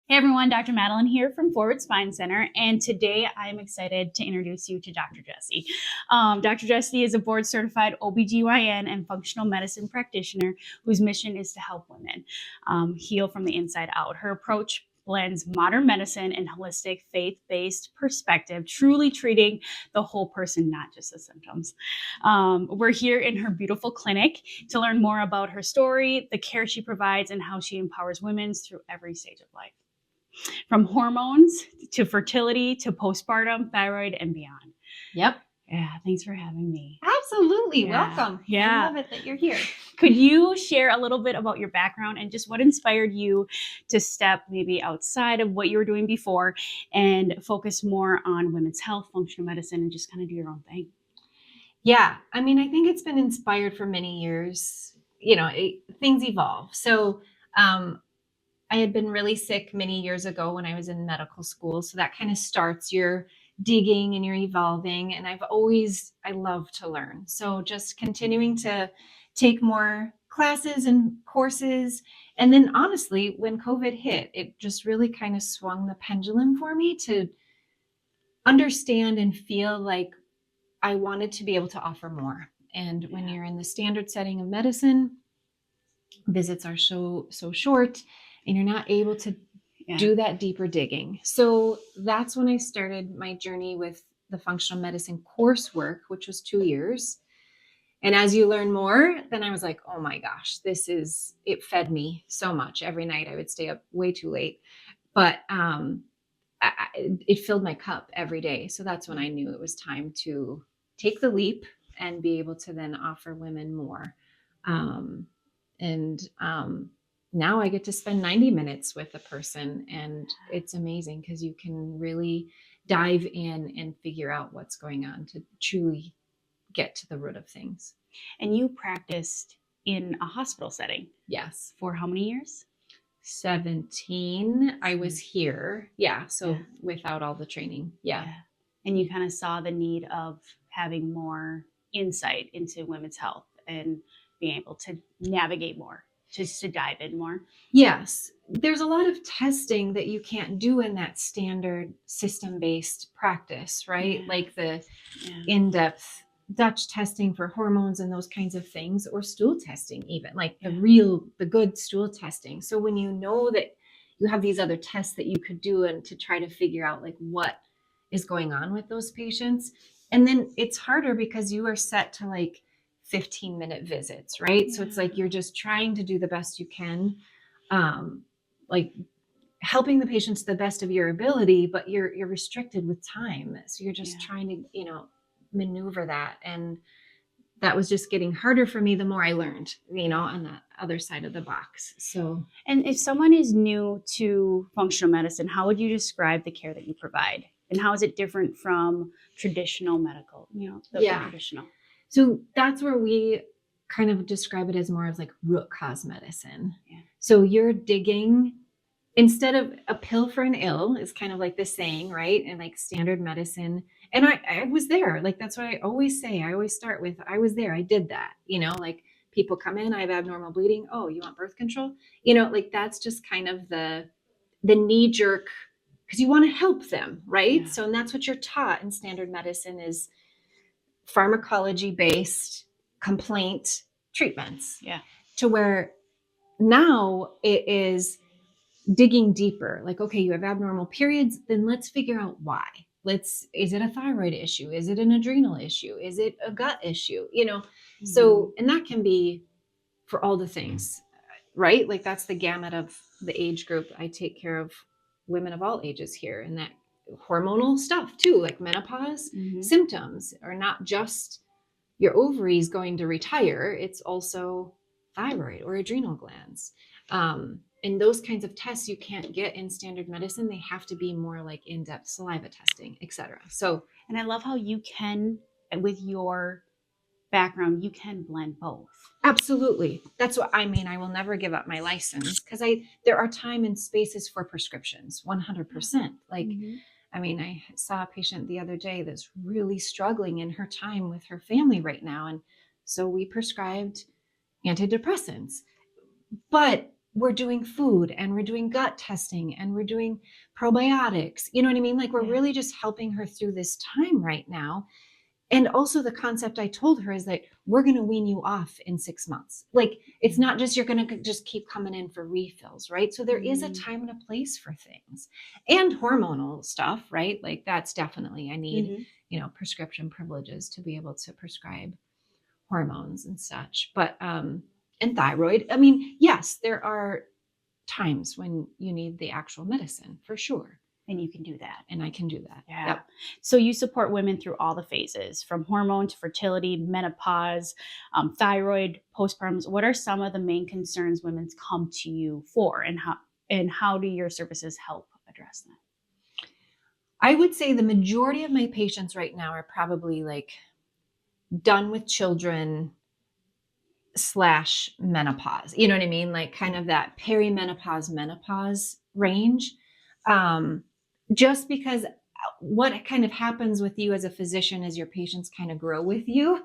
Hey everyone, Dr. Madeline here from Forward Spine Center, and today I'm excited to introduce you to Dr. Jessi. Dr. Jessi is a board-certified OB-GYN and functional medicine practitioner whose mission is to help women heal from the inside out. Her approach blends modern medicine and holistic faith-based perspective, truly treating the whole person, not just the symptoms. We're here in her beautiful clinic to learn more about her story, the care she provides, and how she empowers women through every stage of life. From hormones to fertility to postpartum, thyroid, and beyond. Yep. Yeah, thanks for having me. Absolutely. Welcome. Yeah. I love it that you're here. Could you share a little bit about your background and just what inspired you to step maybe outside of what you were doing before and focus more on women's health, functional medicine, and just kind of do your own thing? Yeah. I mean, I think it's been inspired for many years. You know, things evolve. So I had been really sick many years ago when I was in medical school. So that kind of starts your digging and you're evolving. And I love to learn. So just continuing to take more classes and courses. And then honestly, when COVID hit, it just really kind of swung the pendulum for me to understand and feel like I wanted to be able to offer more. And when you're in the standard setting of medicine, visits are so short and you're not able to do that deeper digging. So that's when I started my journey with the functional medicine coursework, which was 2 years. And as you learn more, then I was like, oh my gosh, it fed me so much. Every night I would stay up way too late, but it filled my cup every day. So that's when I knew it was time to take the leap and be able to then offer women more. Now I get to spend 90 minutes with a person, and it's amazing because you can really dive in and figure out what's going on to truly get to the root of things. And you practiced in a hospital setting? Yes. For how many years? 17. I was here. Yeah. So without all the training. Yeah. And you kind of saw the need of having more insight into women's health and being able to navigate more, just to dive in more. Yes. There's a lot of testing that you can't do in that standard system-based practice, right? Yeah. Like the in-depth Dutch testing for hormones and those kinds of things, or stool testing, even like the good stool testing. So when you know that you have these other tests that you could do and to try to figure out like what is going on with those patients. And then it's harder because you are set to like 15-minute visits, right? So it's like you're just trying to do the best you can, like helping the patients to the best of your ability, but you're restricted with time. So you're just trying to, maneuver that. And that was just getting harder for me the more I learned, on that other side of the box. So, and if someone is new to functional medicine, how would you describe the care that you provide? And how is it different from traditional medical, traditional? So that's where we kind of describe it as more of like root cause medicine. Yeah. So you're digging, instead of a pill for an ill is kind of like the saying, right? And like standard medicine. And I was there. Like, that's what I always say. I always start with, I was there. I did that, like people come in, I have abnormal bleeding. Oh, you want birth control? Like that's just kind of the knee jerk, because you want to help them, right? Yeah. So, and that's what you're taught in standard medicine is pharmacology based complaint treatments. Yeah. To where now it is digging deeper. Like, okay, you have abnormal periods, then let's figure out why. Is it a thyroid issue? Is it an adrenal issue? Is it a gut issue? Mm-hmm. So, and that can be for all the things, right? Like that's the gamut of the age group. I take care of women of all ages here, and that hormonal stuff too, like menopause symptoms are not just your ovaries going to retire. It's also thyroid or adrenal glands. And those kinds of tests you can't get in standard medicine. They have to be more like in-depth saliva testing, etc. So, and I love how you can, with your background, you can blend both. Absolutely. That's what I mean. I will never give up my license because there are time and spaces for prescriptions, 100%. Like, I mean, I saw a patient the other day that's really struggling in her time with her family right now. And so we prescribed antidepressants. But we're doing food and we're doing gut testing and we're doing probiotics. You know what I mean? Like we're really just helping her through this time right now. And also the concept I told her is that we're going to wean you off in 6 months. Like it's not just you're going to just keep coming in for refills, right? So there is a time and a place for things and hormonal stuff, right? Like that's definitely, I need, prescription privileges to be able to prescribe hormones and such. But, and thyroid, I mean, yes, there are times when you need the actual medicine for sure. And you can do that. And I can do that. Yeah. Yep. So you support women through all the phases, from hormone to fertility, menopause, thyroid, postpartum. What are some of the main concerns women come to you for, and how do your services help address them? I would say the majority of my patients right now are probably like done with children / menopause. You know what I mean? Like kind of that perimenopause, menopause range. Just because what kind of happens with you as a physician as your patients kind of grow with you,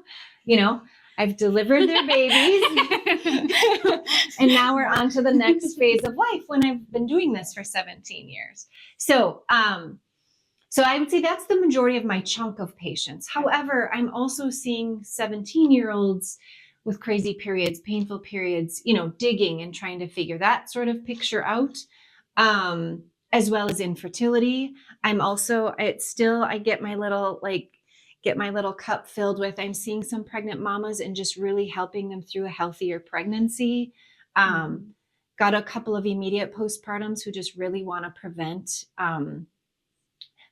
I've delivered their babies and now we're on to the next phase of life when I've been doing this for 17 years. So I would say that's the majority of my chunk of patients. However, I'm also seeing 17-year-olds with crazy periods, painful periods, digging and trying to figure that sort of picture out. As well as infertility. I'm also, I get my little cup filled with, I'm seeing some pregnant mamas and just really helping them through a healthier pregnancy. Got a couple of immediate postpartums who just really want to prevent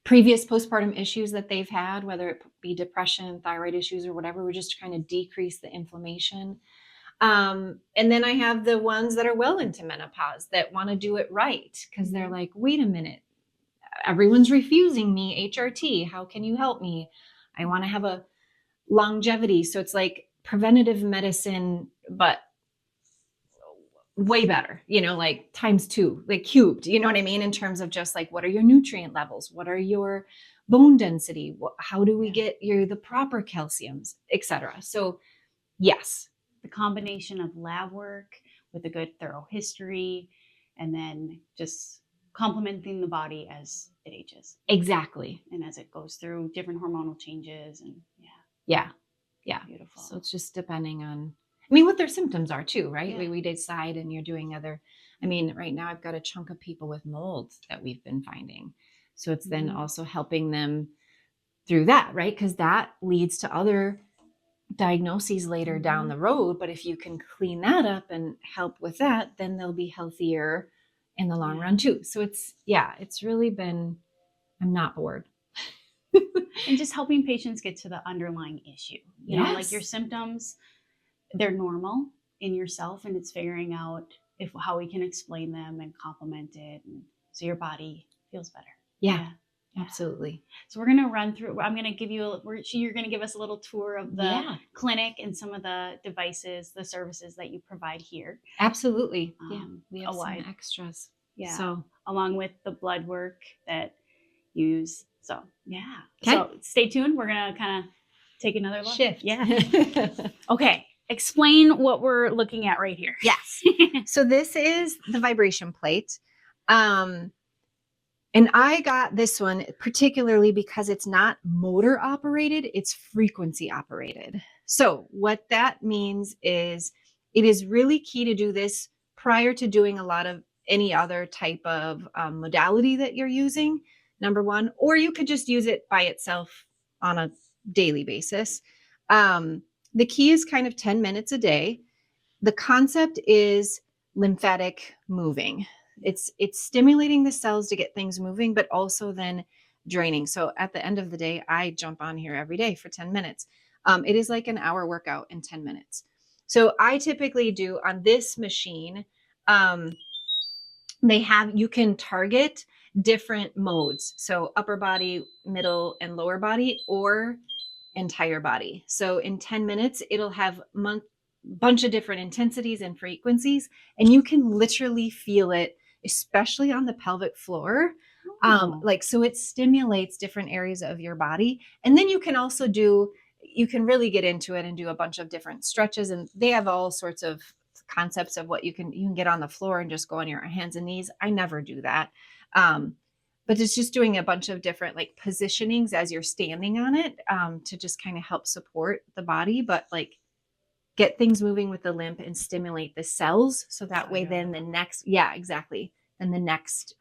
previous postpartum issues that they've had, whether it be depression, thyroid issues, or whatever. We're just trying to decrease the inflammation. And then I have the ones that are well into menopause that want to do it right because they're like, wait a minute, everyone's refusing me HRT. How can you help me? I want to have a longevity. So it's like preventative medicine, but way better, like ×2, like cubed, you know what I mean? In terms of just like, what are your nutrient levels? What are your bone density? How do we get the proper calciums, etc. So yes. The combination of lab work with a good thorough history, and then just complementing the body as it ages. Exactly. And as it goes through different hormonal changes and yeah. Beautiful. So it's just depending on, what their symptoms are too, right? Yeah. We decide, and you're doing right now I've got a chunk of people with mold that we've been finding. So it's then also helping them through that, right? Because that leads to other diagnoses later down the road. But if you can clean that up and help with that, then they'll be healthier in the long run too. So it's really been, I'm not bored. And just helping patients get to the underlying issue, like your symptoms, they're normal in yourself, and it's figuring out how we can explain them and complement it, and so your body feels better. Yeah. Absolutely. So we're going to run through, I'm going to give you, you're going to give us a little tour of the clinic and some of the devices, the services that you provide here. Absolutely. We have some extras. Yeah. So along with the blood work that you use. So Okay. So stay tuned. We're going to kind of take another look. Shift. Yeah. Okay. Explain what we're looking at right here. Yes. So this is the vibration plate. And I got this one particularly because it's not motor operated, it's frequency operated. So what that means is it is really key to do this prior to doing a lot of any other type of modality that you're using, number one, or you could just use it by itself on a daily basis. The key is kind of 10 minutes a day. The concept is lymphatic moving. It's stimulating the cells to get things moving, but also then draining. So at the end of the day, I jump on here every day for 10 minutes. It is like an hour workout in 10 minutes. So I typically do on this machine, you can target different modes. So upper body, middle, and lower body, or entire body. So in 10 minutes, it'll have bunch of different intensities and frequencies, and you can literally feel it, especially on the pelvic floor. So it stimulates different areas of your body. And then you can also you can really get into it and do a bunch of different stretches, and they have all sorts of concepts of what you can get on the floor and just go on your hands and knees. I never do that. But it's just doing a bunch of different like positionings as you're standing on it, to just kind of help support the body, but like get things moving with the lymph and stimulate the cells. So that way, then the next, exactly. Then the next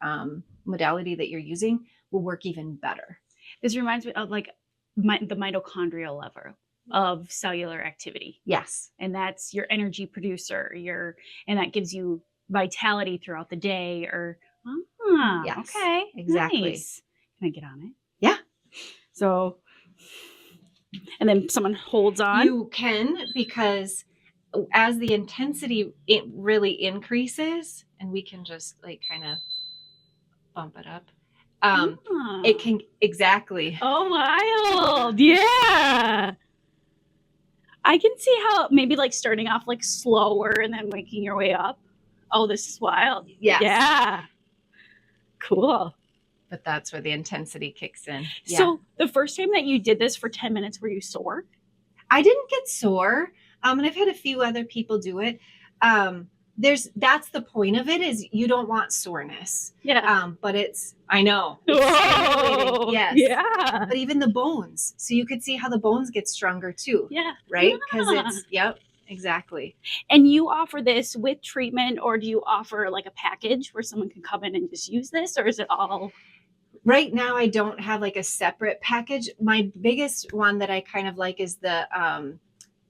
modality that you're using will work even better. This reminds me of like the mitochondrial level of cellular activity. Yes. And that's your energy producer, and that gives you vitality throughout the day Yes, okay. exactly. Nice. Can I get on it? Yeah. So, and then someone holds on. You can, because as the intensity, it really increases, and we can just like kind of bump it up. It can, exactly. Oh, wild. Yeah. I can see how maybe like starting off like slower and then making your way up. Oh, this is wild. Yes. Yeah. Cool. But that's where the intensity kicks in. Yeah. So the first time that you did this for 10 minutes, were you sore? I didn't get sore. And I've had a few other people do it. That's the point of it, is you don't want soreness. Yeah. But I know. Whoa. Yes. Yeah. But even the bones. So you could see how the bones get stronger too. Yeah. Right? Because yep, exactly. And you offer this with treatment, or do you offer like a package where someone can come in and just use this, or is it all? Right now, I don't have like a separate package. My biggest one that I kind of like is the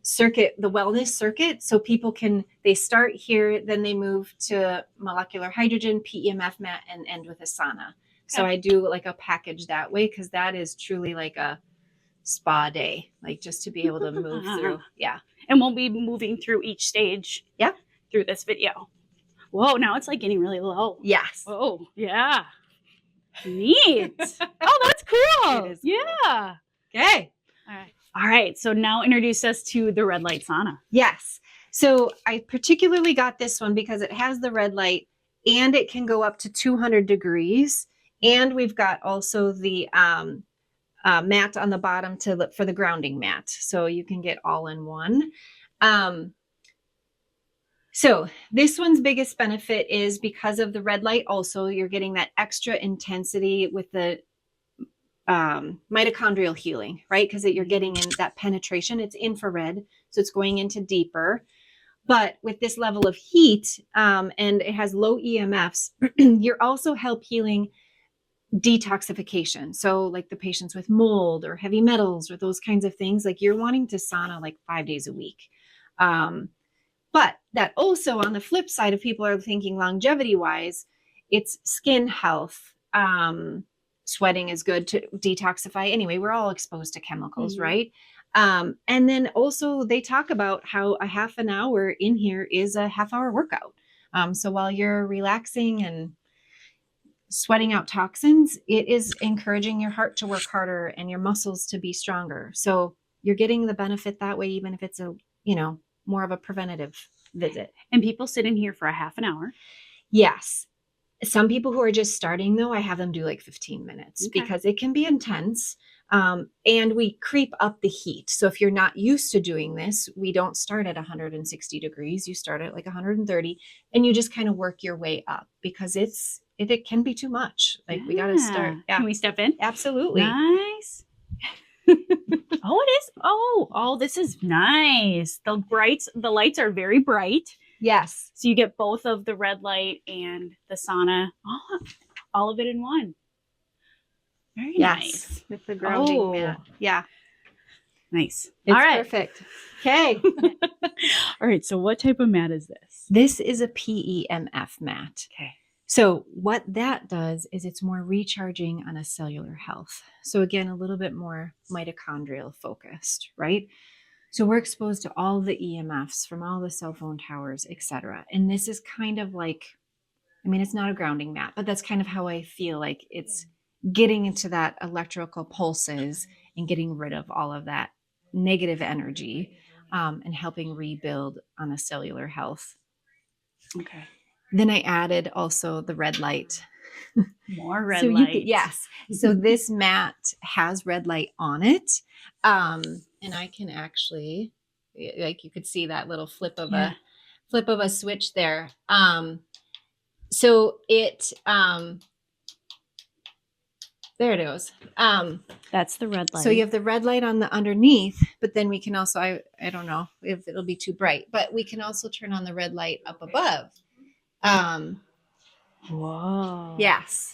circuit, the wellness circuit. So people they start here, then they move to molecular hydrogen, PEMF mat, and end with a sauna. So I do like a package that way, because that is truly like a spa day, like just to be able to move through. Yeah. And we'll be moving through each stage. Yeah. Through this video. Whoa, now it's like getting really low. Yes. Oh, yeah. Neat. Oh, that's cool. It is. Yeah. Okay. All right. So now introduce us to the red light sauna. Yes. So I particularly got this one because it has the red light, and it can go up to 200 degrees. And we've got also the mat on the bottom for the grounding mat. So you can get all in one. So this one's biggest benefit is because of the red light. Also, you're getting that extra intensity with the mitochondrial healing, right? Because you're getting in that penetration. It's infrared, so it's going into deeper. But with this level of heat, and it has low EMFs, you're also help healing detoxification. So like the patients with mold or heavy metals or those kinds of things, like you're wanting to sauna like 5 days a week. But that also, on the flip side, if people are thinking longevity wise, it's skin health. Sweating is good to detoxify. Anyway, we're all exposed to chemicals, right? And then also they talk about how a half an hour in here is a half-hour workout. So while you're relaxing and sweating out toxins, it is encouraging your heart to work harder and your muscles to be stronger. So you're getting the benefit that way, even if it's more of a preventative visit. And people sit in here for a half an hour. Yes. Some people who are just starting, though, I have them do like 15 minutes because it can be intense. And we creep up the heat. So if you're not used to doing this, we don't start at 160 degrees. You start at like 130, and you just kind of work your way up, because it can be too much. Like we got to start. Yeah. Can we step in? Absolutely. Nice. Oh, it is. Oh, this is nice. The lights are very bright. Yes. So you get both of the red light and the sauna, all of it in one. Very nice. With the grounding mat. Yeah. Nice. It's all right. Perfect. Okay. All right. So what type of mat is this? This is a PEMF mat. Okay. So what that does is it's more recharging on a cellular health. So again, a little bit more mitochondrial focused, right? So we're exposed to all the EMFs from all the cell phone towers, etc. And this is kind of like, it's not a grounding mat, but that's kind of how I feel like it's getting into that electrical pulses and getting rid of all of that negative energy, and helping rebuild on a cellular health. Okay. Then I added also the red light. More red light. Yes. So this mat has red light on it. And I can actually, like you could see that little flip of flip of a switch there. So it, there it goes. That's the red light. So you have the red light on the underneath, but then we can also, I don't know if it'll be too bright, but we can also turn on the red light up above. Whoa. Yes.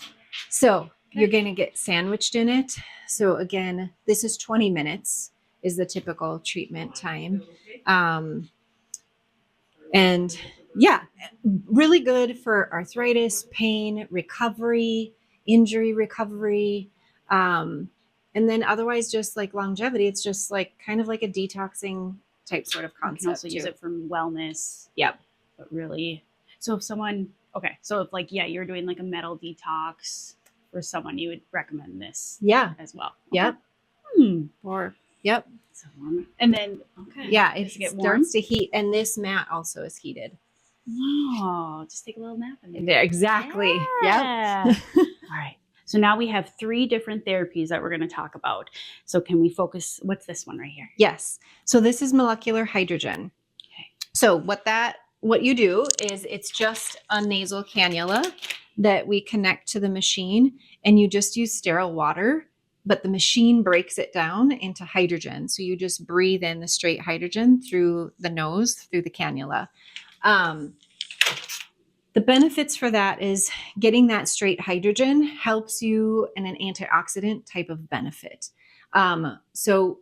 So you're going to get sandwiched in it. So again, this is 20 minutes is the typical treatment time. And yeah, really good for arthritis, pain, recovery, injury recovery. And then otherwise just like longevity, it's just like kind of like a detoxing type sort of concept. You can also use it for wellness. Yep. But really, so if someone, okay, so if like, yeah, you're doing like a metal detox for someone, you would recommend this Yeah. as well. Yep. Okay. Or, yep. So warm. And then, okay. Yeah, it Does get warm? starts to heat. And this mat also is heated. Wow. Just take a little nap in there. There, exactly. Yeah. Yep. All right. So now we have 3 different therapies that we're going to talk about. So can we focus? What's this one right here? Yes. So this is molecular hydrogen. Okay. So what you do is it's just a nasal cannula that we connect to the machine, and you just use sterile water, but the machine breaks it down into hydrogen. So you just breathe in the straight hydrogen through the nose, through the cannula. The benefits for that is getting that straight hydrogen helps you in an antioxidant type of benefit. So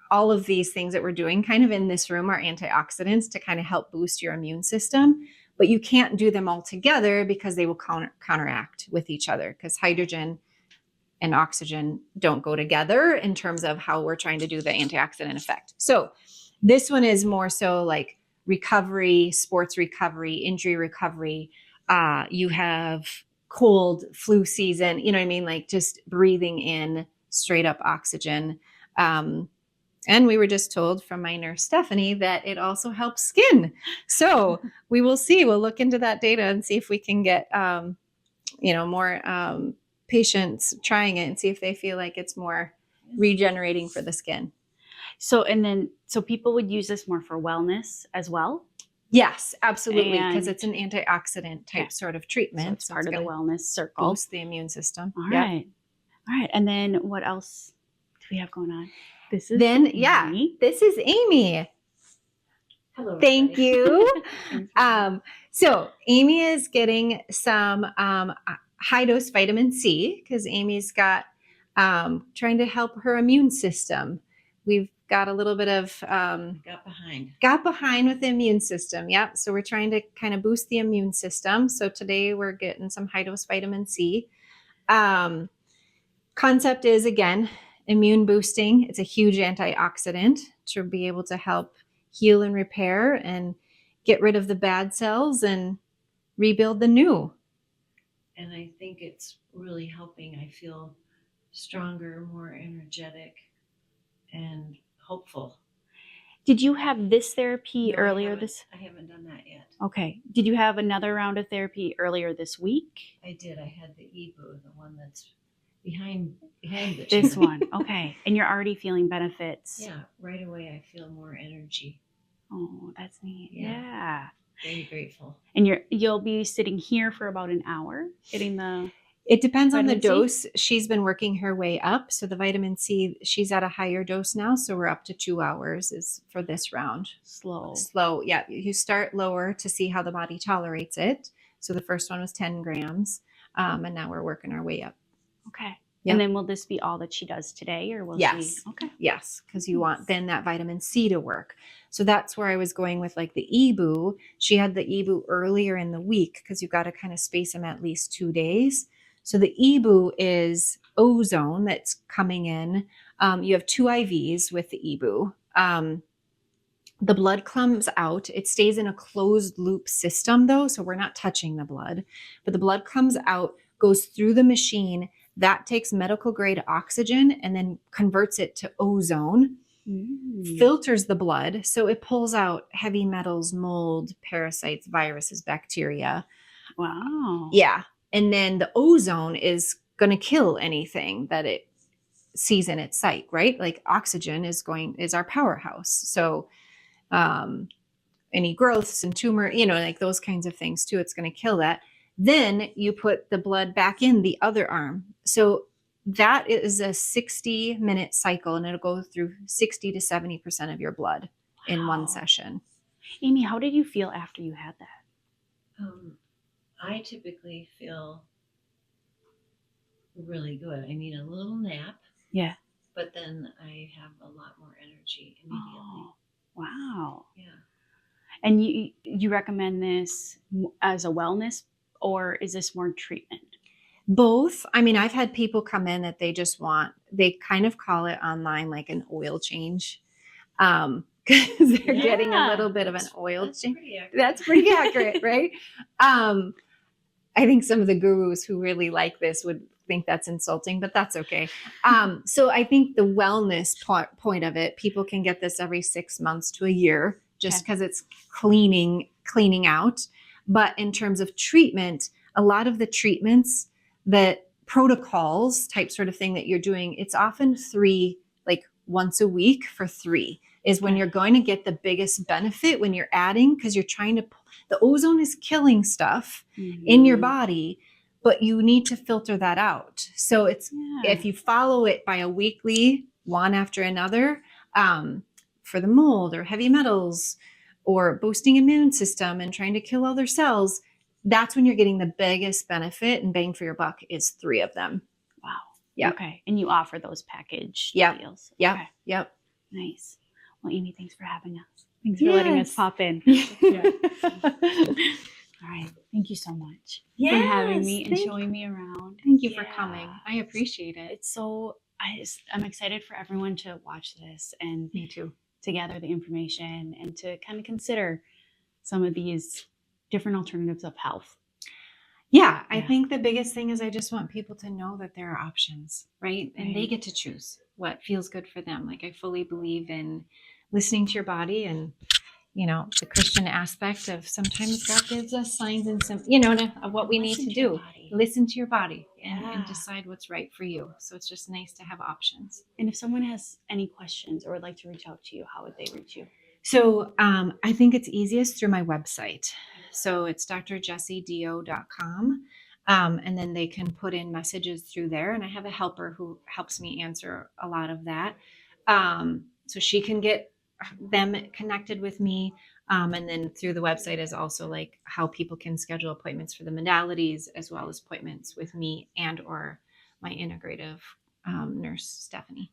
all of these things that we're doing kind of in this room are antioxidants to kind of help boost your immune system, but you can't do them all together because they will counteract with each other, because hydrogen and oxygen don't go together in terms of how we're trying to do the antioxidant effect. So this one is more so like recovery, sports recovery, injury recovery. You have cold, flu season, you know what I mean? Like just breathing in straight up oxygen. And we were just told from my nurse, Stephanie, that it also helps skin. So we will see. We'll look into that data and see if we can get, more patients trying it and see if they feel like it's more regenerating for the skin. So people would use this more for wellness as well? Yes, absolutely. And- Because it's an antioxidant type sort of treatment. So it's part of the wellness circle. Boost the immune system. All Yep. right. All right. And then what else do we have going on? This is Then, Amy. yeah, this is Amy. Hello. Thank everybody. you. So Amy is getting some high dose vitamin C because Amy's got trying to help her immune system. We've got a little bit of got behind with the immune system. Yep. So we're trying to kind of boost the immune system. So today we're getting some high dose vitamin C. Concept is, again, immune boosting. It's a huge antioxidant to be able to help heal and repair and get rid of the bad cells and rebuild the new. And I think it's really helping. I feel stronger, more energetic, and hopeful. Did you have this therapy No, earlier I haven't done that yet. Okay. Did you have another round of therapy earlier this week? I did. I had the EBOO, the one that's behind the This chair. one. Okay. And you're already feeling benefits. Yeah, right away I feel more energy. Oh, that's neat. Yeah. Yeah. Very grateful. And you'll be sitting here for about an hour getting the It depends on the Vitamin C? dose. She's been working her way up. So the vitamin C, she's at a higher dose now. So we're up to 2 hours is for this round. Slow. Yeah. You start lower to see how the body tolerates it. So the first one was 10 grams. And now we're working our way up. Okay. Yep. And then will this be all that she does today, or will Yes. she? Okay. Yes, because you want then that vitamin C to work. So that's where I was going with like the EBOO. She had the EBOO earlier in the week because you've got to kind of space them at least 2 days. So the EBOO is ozone that's coming in. You have 2 IVs with the EBOO. The blood comes out. It stays in a closed loop system though, so we're not touching the blood. But the blood comes out, goes through the machine. That takes medical grade oxygen and then converts it to ozone, filters the blood. So it pulls out heavy metals, mold, parasites, viruses, bacteria. Wow. Yeah. And then the ozone is going to kill anything that it sees in its sight, right? Like oxygen is our powerhouse. So, any growths and tumor, like those kinds of things too. It's going to kill that. Then you put the blood back in the other arm. So that is a 60-minute cycle, and it'll go through 60 to 70% of your blood in one session. Amy, how did you feel after you had that? I typically feel really good. I need a little nap. Yeah. But then I have a lot more energy immediately. Oh, wow. Yeah. And you recommend this as a wellness, or is this more treatment? Both. I mean, I've had people come in that they kind of call it online like an oil change. Because they're getting a little bit of an oil change. That's pretty accurate, right? I think some of the gurus who really like this would think that's insulting, but that's okay. So I think the wellness point of it, people can get this every 6 months to a year, just because it's cleaning out. But in terms of treatment, a lot of the treatments, that protocols type sort of thing that you're doing, it's often 3, like once a week for 3 is when you're going to get the biggest benefit when you're adding, because you're trying to, the ozone is killing stuff in your body, but you need to filter that out. So it's, if you follow it by a weekly, one after another, for the mold or heavy metals or boosting immune system and trying to kill other cells, that's when you're getting the biggest benefit, and bang for your buck is 3 of them. Wow. Yeah. Okay. And you offer those package deals. Yep. Okay. Yep. Nice. Well, Amy, thanks for having us. Thanks for letting us pop in. All right. Thank you so much for having me and showing me around. Thank you for coming. I appreciate it. It's so, I'm excited for everyone to watch this and me too, to gather the information and to kind of consider some of these different alternatives of health. Yeah, I think the biggest thing is I just want people to know that there are options, right? And they get to choose what feels good for them. Like, I fully believe in listening to your body, and the Christian aspect of sometimes God gives us signs and of what we need to do. Listen to your body and decide what's right for you. So it's just nice to have options. And if someone has any questions or would like to reach out to you, how would they reach you? So I think it's easiest through my website. So it's drjessido.com. And then they can put in messages through there. And I have a helper who helps me answer a lot of that. So she can get them connected with me. And then through the website is also like how people can schedule appointments for the modalities, as well as appointments with me and or my integrative nurse, Stephanie.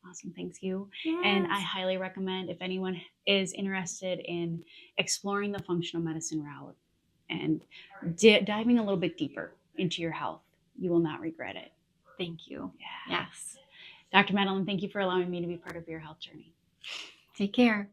Awesome. Thank you. Yes. And I highly recommend, if anyone is interested in exploring the functional medicine route and diving a little bit deeper into your health, you will not regret it. Thank you. Yes. Dr. Madeline, thank you for allowing me to be part of your health journey. Take care.